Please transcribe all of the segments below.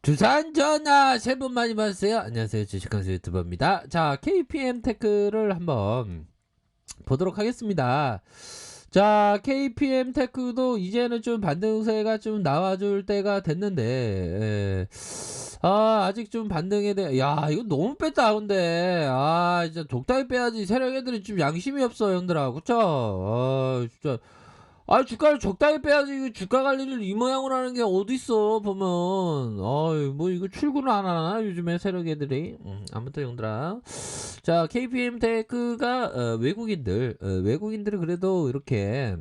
두산 전화 새 분 많이 받으세요. 안녕하세요. 주식강수 유튜버입니다. 자, KPM 테크를 한번 보도록 하겠습니다. 자, KPM 테크도 이제는 좀 반등세가 좀 나와줄 때가 됐는데, 아직 좀 반등에 대해, 야, 이거 너무 뺐다, 근데. 진짜 적당히 빼야지. 세력 애들이 좀 양심이 없어, 형들아. 그쵸? 진짜. 주가를 적당히 빼야지. 이거 주가 관리를 이 모양으로 하는 게 어딨어, 보면. 뭐 이거 출근을 안 하나, 요즘에 세력 애들이. 아무튼 형들아. 자, KPM 테크가 외국인들이 그래도 이렇게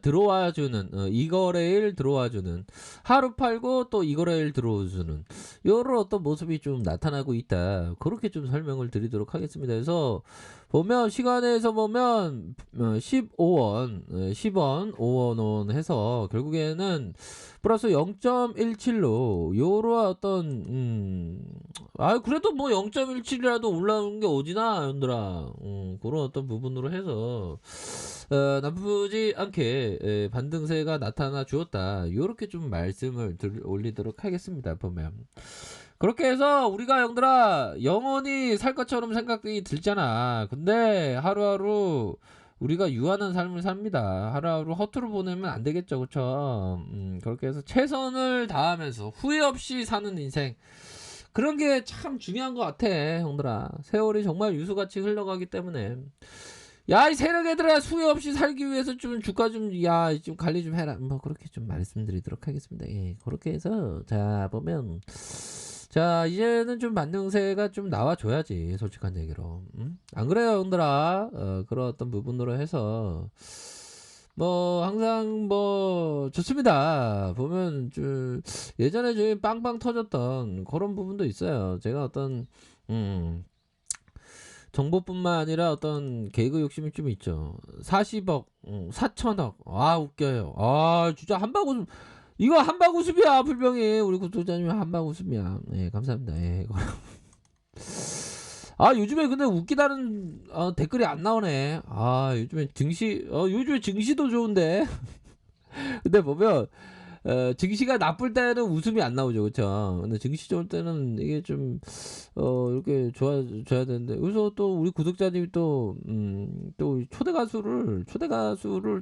들어와주는 이거래일 들어와주는 하루 팔고 또 이거래일 들어와주는 이런 어떤 모습이 좀 나타나고 있다. 그렇게 좀 설명을 드리도록 하겠습니다. 그래서 보면 시간에서 보면 15원 10원 5원 해서 결국에는 플러스 0.17로 요런 어떤 그래도 뭐 0.17이라도 올라오는 게 어디나 연들아. 그런 어떤 부분으로 해서 나쁘지 않게 반등세가 나타나 주었다. 요렇게 좀 말씀을 올리도록 하겠습니다. 보면 그렇게 해서 우리가 형들아 영원히 살 것처럼 생각이 들잖아. 근데 하루하루 우리가 유한한 삶을 삽니다. 하루하루 허투루 보내면 안 되겠죠. 그쵸? 그렇게 해서 최선을 다하면서 후회 없이 사는 인생, 그런 게 참 중요한 것 같아. 형들아, 세월이 정말 유수같이 흘러가기 때문에 야, 이 세력 애들아, 후회 없이 살기 위해서 좀 주가 좀 관리 좀 해라. 뭐 그렇게 좀 말씀드리도록 하겠습니다. 예, 그렇게 해서 자 보면, 자 이제는 좀 반등세가 좀 나와줘야지, 솔직한 얘기로. 안 그래요, 형들아? 그런 어떤 부분으로 해서 뭐 항상 뭐 좋습니다. 보면 예전에 저희 빵빵 터졌던 그런 부분도 있어요. 제가 어떤 정보뿐만 아니라 어떤 개그 욕심이 좀 있죠. 40억, 4천억. 웃겨요. 진짜 한바구음. 이거 한바구음이야, 불병이. 우리 구독자님 한바구음이야. 예, 감사합니다. 예. 요즘에 근데 웃기다는 댓글이 안 나오네. 요즘에 증시도 좋은데. 근데 보면 증시가 나쁠 때는 웃음이 안 나오죠, 그쵸? 근데 증시 좋을 때는 이게 좀 이렇게 좋아져야 되는데, 그래서 또 우리 구독자님이 또 초대 가수를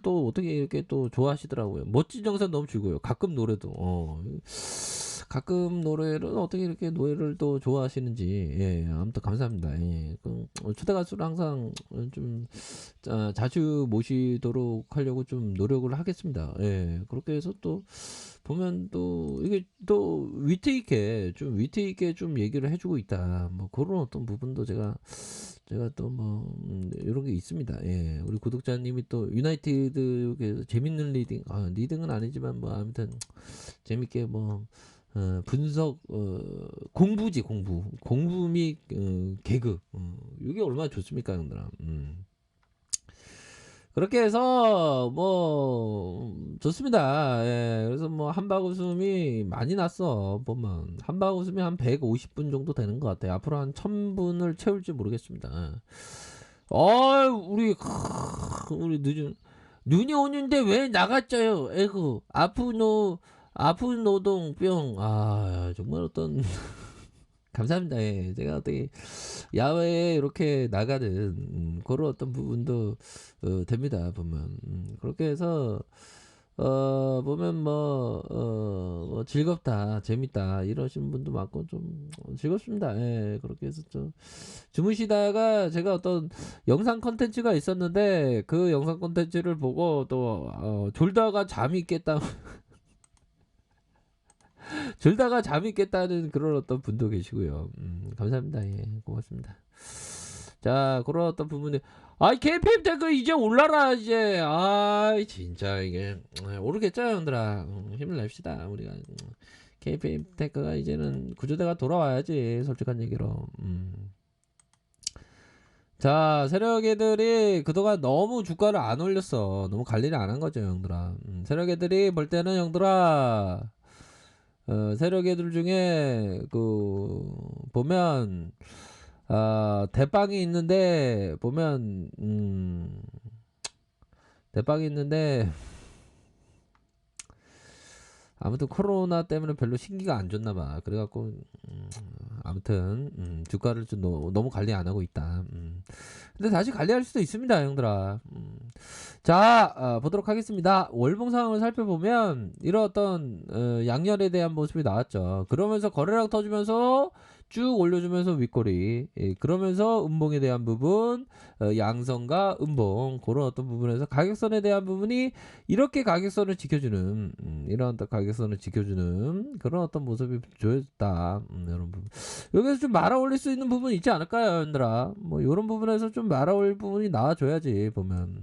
또 어떻게 이렇게 또 좋아하시더라고요. 멋진 영상 너무 주고요. 가끔 노래를 어떻게 이렇게 노래를 또 좋아하시는지, 예, 아무튼 감사합니다. 예, 초대 가수를 항상 좀 자주 모시도록 하려고 좀 노력을 하겠습니다. 예, 그렇게 해서 또 보면 또 이게 또 위트 있게 좀 얘기를 해주고 있다. 뭐 그런 어떤 부분도 제가 또 뭐 이런 게 있습니다. 예, 우리 구독자님이 또 유나이티드 재밌는 리딩은 아니지만 뭐 아무튼 재밌게 뭐 분석, 공부 및 개그, 이게 얼마나 좋습니까, 형들아. 그렇게 해서 뭐 좋습니다. 예, 그래서 뭐 한바구음이 많이 났어. 보면 한바구음이 한 150분 정도 되는 것 같아요. 앞으로 한 1000분을 채울지 모르겠습니다. 우리 눈이 오는데 왜 나갔어요? 에그 아픈 노동병. 정말 어떤 감사합니다. 예, 제가 어떻게 야외에 이렇게 나가는 그런 어떤 부분도 됩니다. 보면 그렇게 해서 보면 뭐 즐겁다, 재밌다 이러신 분도 많고 좀 즐겁습니다. 예, 그렇게 해서 좀 주무시다가 제가 어떤 영상 컨텐츠가 있었는데 그 영상 컨텐츠를 보고 또 졸다가 잠이 깼다. 졸다가 잠이 깼다는 그런 어떤 분도 계시고요. 감사합니다. 예, 고맙습니다. 자, 그런 어떤 부분에 KPM 테크 이제 올라라 이제. 진짜 이게 오르겠죠, 형들아. 힘을 냅시다. 우리가 KPM 테크가 이제는 구조대가 돌아와야지, 솔직한 얘기로. 자, 세력 애들이 그동안 너무 주가를 안 올렸어. 너무 관리를 안 한 거죠, 형들아. 세력 애들이 볼 때는 형들아, 세력 애들 중에 보면 대빵이 있는데 보면 대빵이 있는데 아무튼 코로나 때문에 별로 신기가 안 좋나 봐. 그래갖고 아무튼 주가를 좀 너무 관리 안 하고 있다. 근데 다시 관리할 수도 있습니다, 형들아. 자, 보도록 하겠습니다. 월봉 상황을 살펴보면 이런 어떤 양열에 대한 모습이 나왔죠. 그러면서 거래량 터지면서 쭉 올려주면서 윗꼬리, 그러면서 음봉에 대한 부분, 양선과 음봉, 그런 어떤 부분에서 가격선에 대한 부분이 이렇게 가격선을 지켜주는, 이런 어떤 가격선을 지켜주는 그런 어떤 모습이 보여졌다. 이런 부분. 여기서 좀 말아 올릴 수 있는 부분이 있지 않을까요, 얘들아? 뭐 이런 부분에서 좀 말아 올릴 부분이 나와줘야지 보면.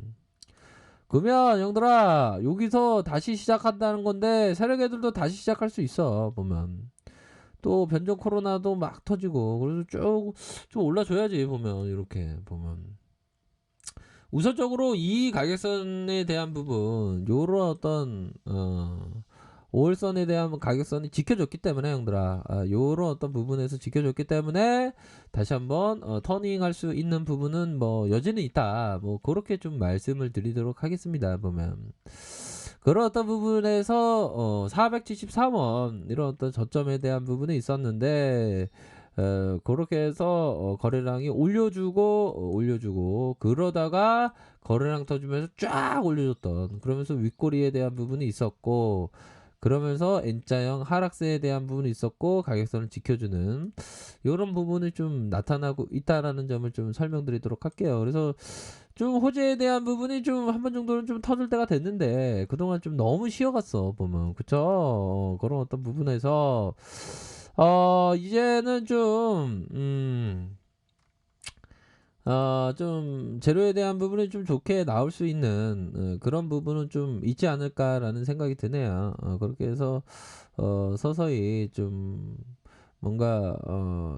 그러면 형들아, 여기서 다시 시작한다는 건데 세력 애들도 다시 시작할 수 있어 보면. 또 변종 코로나도 막 터지고 그래서 쭉 좀 올라줘야지 보면. 이렇게 보면 우선적으로 이 가격선에 대한 부분, 요런 어떤 5일선에 대한 가격선이 지켜줬기 때문에 형들아, 요런 어떤 부분에서 지켜줬기 때문에 다시 한번 터닝할 수 있는 부분은 뭐 여지는 있다, 뭐 그렇게 좀 말씀을 드리도록 하겠습니다. 보면 그런 어떤 부분에서 473원 이런 어떤 저점에 대한 부분이 있었는데, 그렇게 해서 거래량이 올려주고 그러다가 거래량 터지면서 쫙 올려줬던, 그러면서 윗꼬리에 대한 부분이 있었고, 그러면서 N자형 하락세에 대한 부분이 있었고 가격선을 지켜주는 이런 부분이 좀 나타나고 있다라는 점을 좀 설명드리도록 할게요. 그래서 좀 호재에 대한 부분이 좀 한 번 정도는 좀 터질 때가 됐는데 그동안 좀 너무 쉬어갔어 보면. 그쵸? 그런 어떤 부분에서 이제는 좀 재료에 대한 부분이 좀 좋게 나올 수 있는 그런 부분은 좀 있지 않을까라는 생각이 드네요. 그렇게 해서 서서히 좀 뭔가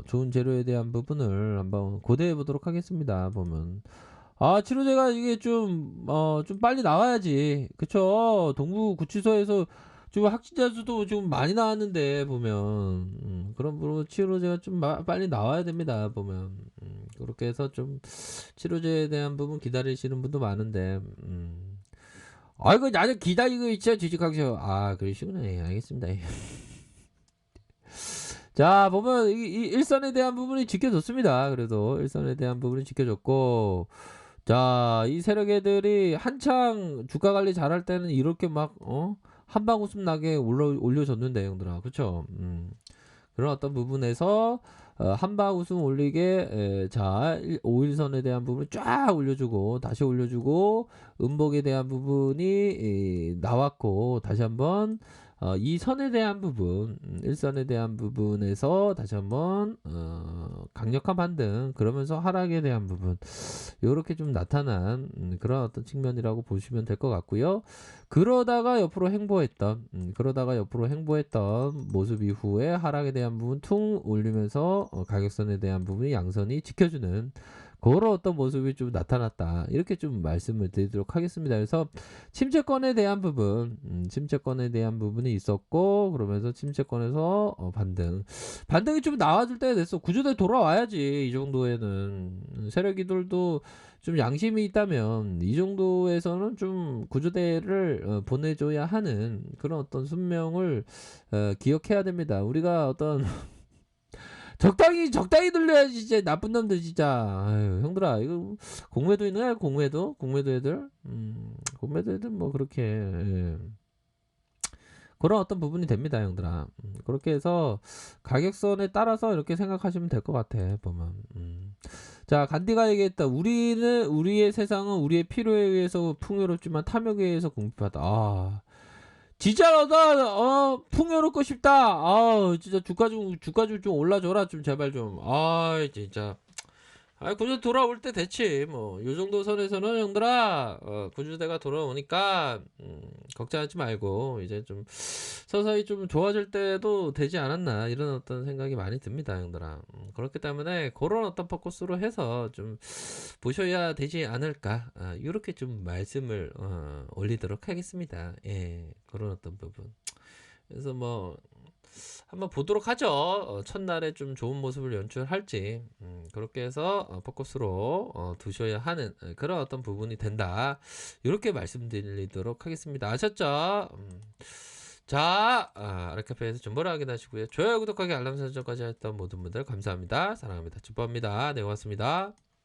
좋은 재료에 대한 부분을 한번 고대해 보도록 하겠습니다. 보면 치료제가 이게 좀 빨리 나와야지. 그쵸? 동부 구치소에서 지금 확진자 수도 좀 많이 나왔는데, 보면, 그런 부분 치료제가 좀 빨리 나와야 됩니다. 보면, 그렇게 해서 좀 치료제에 대한 부분 기다리시는 분도 많은데, 아이고, 나는 기다리고 있죠, 주식학쇼. 그러시구나. 예, 알겠습니다. 예. 자, 보면, 이 일선에 대한 부분이 지켜졌습니다. 그래도, 일선에 대한 부분이 지켜졌고, 자, 이 세력 애들이 한창 주가 관리 잘할 때는 이렇게 막, 한방 웃음 나게 올려줬는데, 형들아. 그쵸? 그런 어떤 부분에서, 한방 웃음 올리게, 자, 5일선에 대한 부분 쫙 올려주고, 다시 올려주고, 음복에 대한 부분이 나왔고, 다시 한번, 이 선에 대한 부분, 일선에 대한 부분에서 다시 한번, 강력한 반등, 그러면서 하락에 대한 부분, 요렇게 좀 나타난 그런 어떤 측면이라고 보시면 될 것 같고요. 그러다가 옆으로 행보했던 모습 이후에 하락에 대한 부분 퉁 올리면서 가격선에 대한 부분이 양선이 지켜주는 그런 어떤 모습이 좀 나타났다, 이렇게 좀 말씀을 드리도록 하겠습니다. 그래서 침체권에 대한 부분이 있었고, 그러면서 침체권에서 반등이 좀 나와줄 때가 됐어. 구조대 돌아와야지. 이 정도에는 세력이들도 좀 양심이 있다면 이 정도에서는 좀 구조대를 보내줘야 하는 그런 어떤 순명을 기억해야 됩니다. 우리가 어떤 적당히 돌려야지. 진짜 나쁜 놈들 진짜. 아유, 형들아, 이거 공매도 있나요? 공매도 애들, 공매도 애들 뭐 그렇게, 예. 그런 어떤 부분이 됩니다, 형들아. 그렇게 해서 가격선에 따라서 이렇게 생각하시면 될 것 같아 보면. 자, 간디가 얘기했다. 우리의 세상은 우리의 필요에 의해서 풍요롭지만 탐욕에 의해서 궁핍하다. 진짜 나 풍요롭고 싶다. 진짜 주가 좀 올라줘라 좀, 제발 좀. 진짜. 구조 돌아올 때 됐지. 뭐, 요 정도 선에서는 형들아, 구조대가 돌아오니까, 걱정하지 말고, 이제 좀, 서서히 좀 좋아질 때도 되지 않았나, 이런 어떤 생각이 많이 듭니다, 형들아. 그렇기 때문에, 그런 어떤 포커스로 해서 좀, 보셔야 되지 않을까, 이렇게 좀 말씀을, 올리도록 하겠습니다. 예, 그런 어떤 부분. 그래서 뭐, 한번 보도록 하죠. 첫날에 좀 좋은 모습을 연출할지. 그렇게 해서 포커스로 두셔야 하는 그런 어떤 부분이 된다, 이렇게 말씀드리도록 하겠습니다. 아셨죠? 자, 아라카페에서 정보를 확인하시고요. 좋아요, 구독하기, 알람 설정까지 했던 모든 분들 감사합니다. 사랑합니다. 기뻐합니다. 네, 고맙습니다.